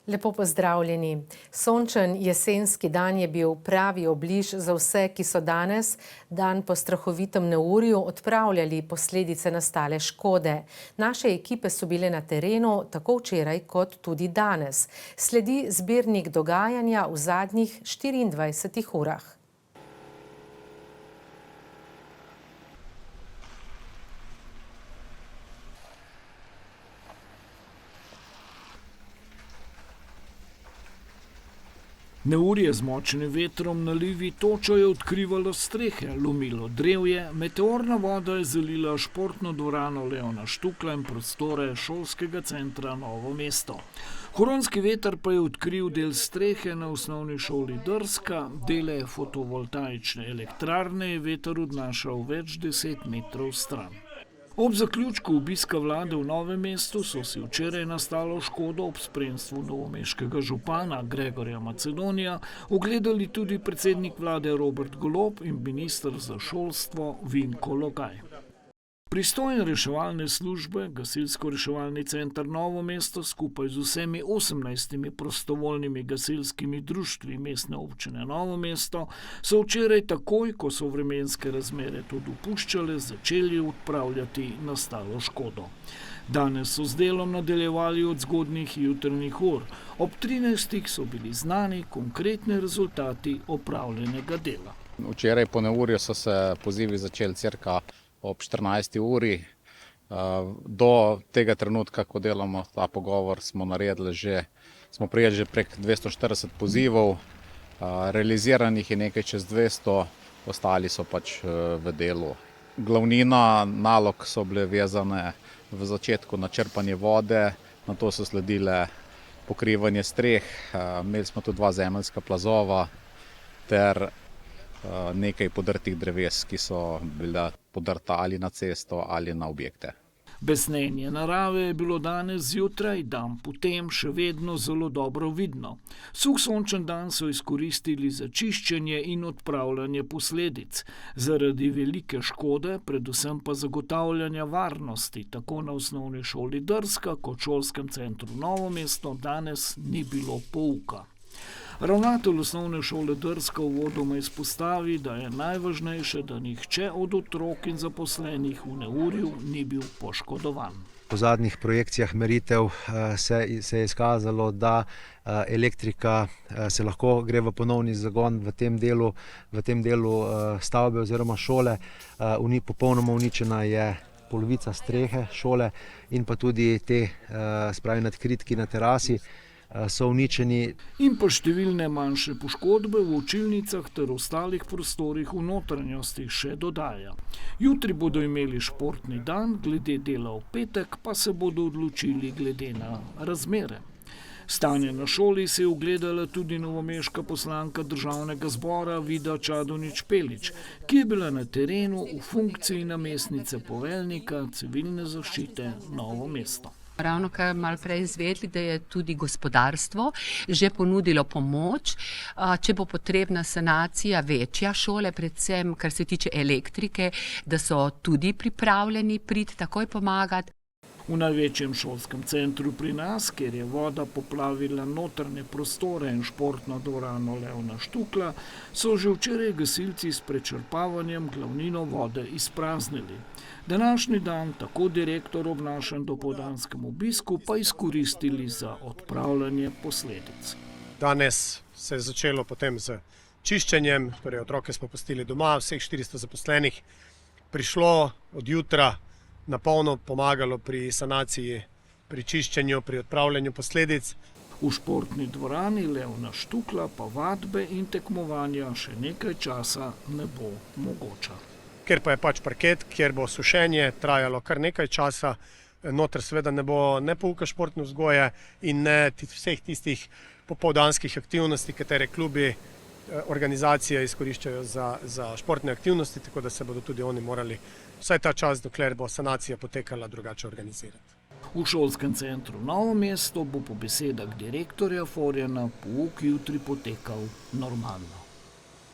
Lepo pozdravljeni. Sončen jesenski dan je bil pravi obliž za vse, ki so danes, dan po strahovitem neurju, odpravljali posledice nastale škode. Naše ekipe so bile na terenu tako včeraj kot tudi danes. Sledi zbirnik dogajanja v zadnjih 24 urah. Neurje z močnim vetrom, nalivi, točo je odkrivalo strehe, lomilo drevje, meteorna voda je zalila športno dvorano Leona Štukla in prostore šolskega centra Novo mesto. Huronski veter pa je odkril del strehe na osnovni šoli Drska, dele fotovoltaične elektrarne je veter odnašal več 10 metrov stran. Ob zaključku obiska vlade v Novem mestu so si včeraj nastalo škodo ob spremstvu novomeškega župana Gregorja Macedonija ogledali tudi predsednik vlade Robert Golob in minister za šolstvo Vinko Logaj. Pristojne reševalne službe, Gasilsko-reševalni center Novo mesto skupaj z vsemi 18 prostovoljnimi gasilskimi društvi mestne občine Novo mesto so včeraj takoj, ko so vremenske razmere to dopuščale, začeli odpravljati nastalo škodo. Danes so z delom nadaljevali od zgodnjih jutranjih ur. Ob 13 so bili znani konkretni rezultati opravljenega dela. Včeraj po neurju so se pozivi začeli cirka ob 14. uri. Do tega trenutka, ko delamo ta pogovor, smo prijeli že prek 240 pozivov, realiziranih je nekaj čez 200, ostali so pač v delu. Glavnina nalog so bile vezane v začetku na črpanje vode, nato so sledile pokrivanje streh, imeli smo tudi 2 zemeljska plazova ter nekaj podrtih dreves, ki so bila podrta ali na cesto ali na objekte. Besnenje narave je bilo danes zjutraj, dan potem še vedno zelo dobro vidno. Suh sončen dan so izkoristili za čiščenje in odpravljanje posledic. Zaradi velike škode, predvsem pa zagotavljanja varnosti, tako na osnovni šoli Drska kot šolskem centru Novo mesto, danes ni bilo pouka. Ravnatelj osnovne šole Drska uvodoma izpostavi, da je najvažnejše, da nihče od otrok in zaposlenih v neurju ni bil poškodovan. Po zadnjih projekcijah meritev se je izkazalo, da elektrika se lahko gre v ponovni zagon v tem delu stavbe oziroma šole. Popolnoma uničena je polovica strehe šole in pa tudi nadkritki na terasi so uničeni. In pa številne manjše poškodbe v učilnicah ter ostalih prostorih v notranjosti še dodaja. Jutri bodo imeli športni dan, glede dela v petek pa se bodo odločili glede na razmere. Stanje na šoli se je ogledala tudi novomeška poslanka Državnega zbora Vida Čadonič Špelič, ki je bila na terenu v funkciji namestnice poveljnika civilne zaščite Novo mesto. Ravno kar malo prej izvedeli, da je tudi gospodarstvo že ponudilo pomoč, če bo potrebna sanacija večja šole, predvsem kar se tiče elektrike, da so tudi pripravljeni priti takoj pomagati. V največjem šolskem centru pri nas, kjer je voda poplavila notranje prostore in športno dvorano Leona Štukla, so že včeraj gasilci s prečrpavanjem glavnino vode izpraznili. Današnji dan tako direktor ob našem dopoldanskem obisku pa izkoristili za odpravljanje posledic. Danes se je začelo potem z čiščenjem, torej otroke smo pustili doma, vseh 400 zaposlenih prišlo od jutra, na polno pomagalo pri sanaciji, pri čiščenju, pri odpravljanju posledic. V športni dvorani Leona Štukla pa vadbe in tekmovanja še nekaj časa ne bo mogoča. Ker pa je pač parket, kjer bo sušenje trajalo kar nekaj časa, noter seveda ne bo ne pouka športne vzgoje in ne vseh tistih popoldanskih aktivnosti, katere klubi, organizacije izkoriščajo za športne aktivnosti, tako da se bodo tudi oni morali vsaj ta čas, dokler bo sanacija potekala, drugače organizirati. V šolskem centru Novo mesto bo po besedah direktorja Forjana pouk jutri potekal normalno.